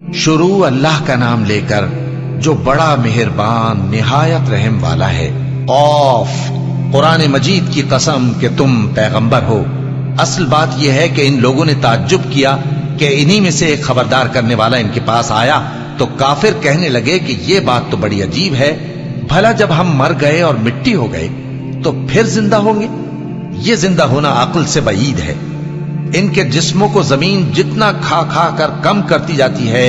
شروع اللہ کا نام لے کر جو بڑا مہربان نہایت رحم والا ہے۔ قاف، قرآن مجید کی قسم کہ تم پیغمبر ہو۔ اصل بات یہ ہے کہ ان لوگوں نے تعجب کیا کہ انہی میں سے ایک خبردار کرنے والا ان کے پاس آیا تو کافر کہنے لگے کہ یہ بات تو بڑی عجیب ہے، بھلا جب ہم مر گئے اور مٹی ہو گئے تو پھر زندہ ہوں گے؟ یہ زندہ ہونا عقل سے بعید ہے۔ ان کے جسموں کو زمین جتنا کھا کھا کر کم کرتی جاتی ہے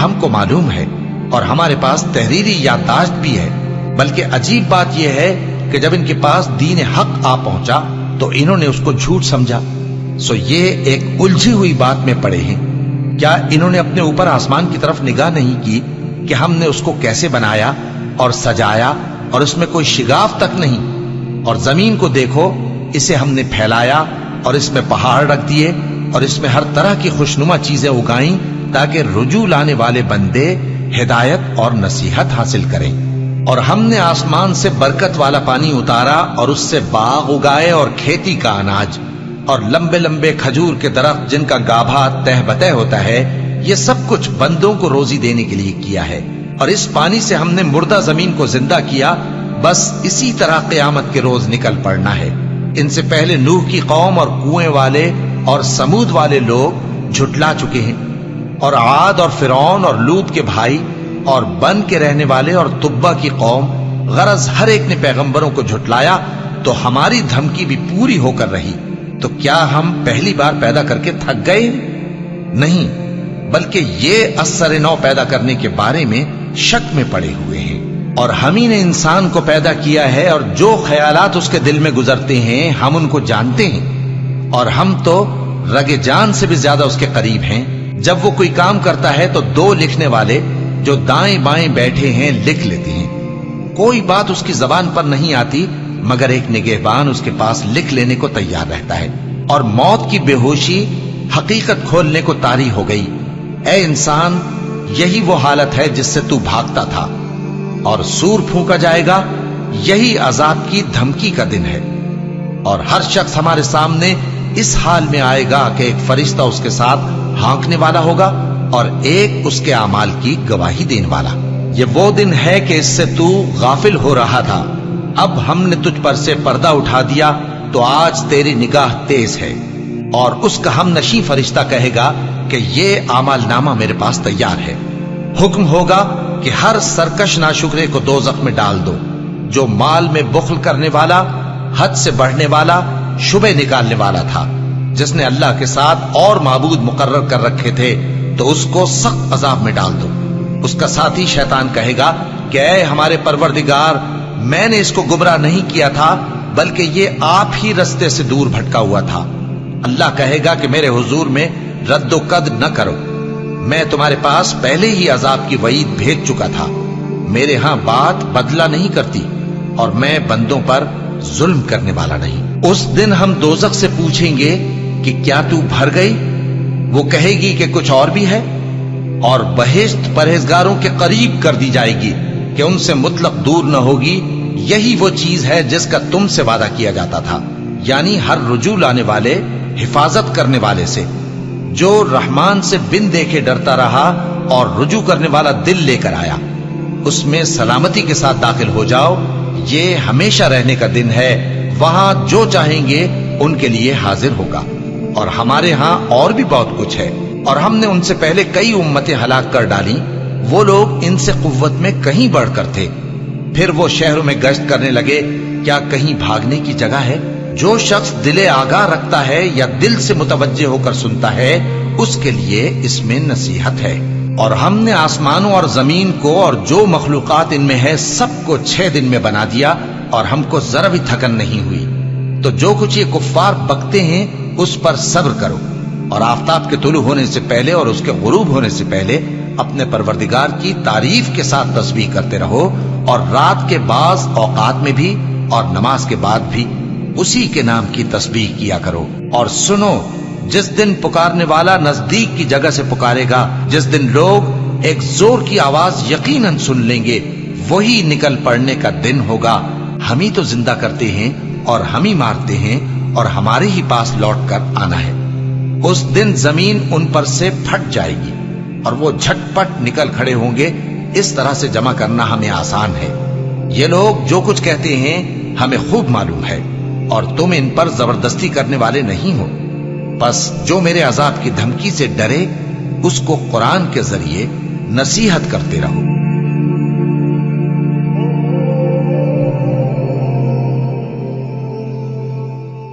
ہم کو معلوم ہے، اور ہمارے پاس تحریری یادداشت بھی ہے۔ بلکہ عجیب بات یہ ہے کہ جب ان کے پاس دین حق آ پہنچا تو انہوں نے اس کو جھوٹ سمجھا۔ سو یہ ایک الجھی ہوئی بات میں پڑے ہیں۔ کیا انہوں نے اپنے اوپر آسمان کی طرف نگاہ نہیں کی کہ ہم نے اس کو کیسے بنایا اور سجایا اور اس میں کوئی شگاف تک نہیں؟ اور زمین کو دیکھو، اسے ہم نے پھیلایا اور اس میں پہاڑ رکھ دیے اور اس میں ہر طرح کی خوشنما چیزیں اگائیں تاکہ رجوع لانے والے بندے ہدایت اور نصیحت حاصل کریں۔ اور ہم نے آسمان سے برکت والا پانی اتارا اور اس سے باغ اگائے اور کھیتی کا اناج اور لمبے لمبے کھجور کے درخت جن کا گابھا تہ بتہ ہوتا ہے، یہ سب کچھ بندوں کو روزی دینے کے لیے کیا ہے۔ اور اس پانی سے ہم نے مردہ زمین کو زندہ کیا، بس اسی طرح قیامت کے روز نکل پڑنا ہے۔ ان سے پہلے نوح کی قوم اور کنویں والے اور سمود والے لوگ جھٹلا چکے ہیں، اور عاد اور فرعون اور لوط کے بھائی اور بن کے رہنے والے اور تبا کی قوم، غرض ہر ایک نے پیغمبروں کو جھٹلایا تو ہماری دھمکی بھی پوری ہو کر رہی۔ تو کیا ہم پہلی بار پیدا کر کے تھک گئے؟ نہیں، بلکہ یہ اثر نو پیدا کرنے کے بارے میں شک میں پڑے ہوئے ہیں۔ اور ہم ہی نے انسان کو پیدا کیا ہے، اور جو خیالات اس کے دل میں گزرتے ہیں ہم ان کو جانتے ہیں، اور ہم تو رگ جان سے بھی زیادہ اس کے قریب ہیں۔ جب وہ کوئی کام کرتا ہے تو دو لکھنے والے جو دائیں بائیں بیٹھے ہیں لکھ لیتے ہیں۔ کوئی بات اس کی زبان پر نہیں آتی مگر ایک نگہبان اس کے پاس لکھ لینے کو تیار رہتا ہے۔ اور موت کی بے ہوشی حقیقت کھولنے کو طاری ہو گئی۔ اے انسان، یہی وہ حالت ہے جس سے تو بھاگتا تھا، اور سور پھونکا جائے گا، یہی عذاب کی دھمکی کا دن ہے۔ اور ہر شخص ہمارے سامنے اس حال میں آئے گا کہ ایک فرشتہ اس کے ساتھ ہانکنے والا ہوگا اور ایک اس کے اعمال کی گواہی دینے والا۔ یہ وہ دن ہے کہ اس سے تو غافل ہو رہا تھا، اب ہم نے تجھ پر سے پردہ اٹھا دیا تو آج تیری نگاہ تیز ہے۔ اور اس کا ہم نشیں فرشتہ کہے گا کہ یہ اعمال نامہ میرے پاس تیار ہے۔ حکم ہوگا کہ ہر سرکش ناشکرے کو دوزخ میں ڈال دو، جو مال میں بخل کرنے والا، حد سے بڑھنے والا، شبہ نکالنے والا تھا، جس نے اللہ کے ساتھ اور معبود مقرر کر رکھے تھے، تو اس کو سخت عذاب میں ڈال دو۔ اس کا ساتھی شیطان کہے گا کہ اے ہمارے پروردگار، میں نے اس کو گمراہ نہیں کیا تھا بلکہ یہ آپ ہی رستے سے دور بھٹکا ہوا تھا۔ اللہ کہے گا کہ میرے حضور میں رد و قد نہ کرو، میں تمہارے پاس پہلے ہی عذاب کی وعید بھیج چکا تھا۔ میرے ہاں بات بدلہ نہیں کرتی اور میں بندوں پر ظلم کرنے والا نہیں۔ اس دن ہم دوزخ سے پوچھیں گے کہ کیا تو بھر گئی؟ وہ کہے گی کہ کچھ اور بھی ہے، اور بہشت پرہیزگاروں کے قریب کر دی جائے گی کہ ان سے مطلق دور نہ ہوگی۔ یہی وہ چیز ہے جس کا تم سے وعدہ کیا جاتا تھا، یعنی ہر رجوع لانے والے، حفاظت کرنے والے سے، جو رحمان سے بن دیکھے ڈرتا رہا اور رجوع کرنے والا دل لے کر آیا، اس میں سلامتی کے ساتھ داخل ہو جاؤ۔ یہ ہمیشہ رہنے کا دن ہے، وہاں جو چاہیں گے ان کے لیے حاضر ہوگا۔ اور ہمارے ہاں اور بھی بہت کچھ ہے، اور ہم نے ان سے پہلے کئی امتیں ہلاک کر ڈالی، وہ لوگ ان سے قوت میں کہیں بڑھ کر تھے۔ پھر وہ شہروں میں گشت کرنے لگے، کیا کہیں بھاگنے کی جگہ ہے؟ جو شخص دل آگاہ رکھتا ہے یا دل سے متوجہ ہو کر سنتا ہے، اس کے لیے اس میں نصیحت ہے۔ اور ہم نے آسمانوں اور زمین کو اور جو مخلوقات ان میں ہے سب کو 6 دن میں بنا دیا، اور ہم کو ذرا بھی تھکن نہیں ہوئی۔ تو جو کچھ یہ کفار بکتے ہیں اس پر صبر کرو، اور آفتاب کے طلوع ہونے سے پہلے اور اس کے غروب ہونے سے پہلے اپنے پروردگار کی تعریف کے ساتھ تسبیح کرتے رہو، اور رات کے بعض اوقات میں بھی اور نماز کے بعد بھی اسی کے نام کی تسبیح کیا کرو۔ اور سنو، جس دن پکارنے والا نزدیک کی جگہ سے پکارے گا، جس دن لوگ ایک زور کی آواز یقیناً سن لیں گے، وہی نکل پڑنے کا دن ہوگا۔ ہم ہی تو زندہ کرتے ہیں اور ہم ہی مارتے ہیں، اور ہمارے ہی پاس لوٹ کر آنا ہے۔ اس دن زمین ان پر سے پھٹ جائے گی، اور وہ جھٹپٹ نکل کھڑے ہوں گے، اس طرح سے جمع کرنا ہمیں آسان ہے۔ یہ لوگ جو کچھ کہتے ہیں ہمیں خوب معلوم ہے، اور تم ان پر زبردستی کرنے والے نہیں ہو۔ بس جو میرے عذاب کی دھمکی سے ڈرے اس کو قرآن کے ذریعے نصیحت کرتے رہو۔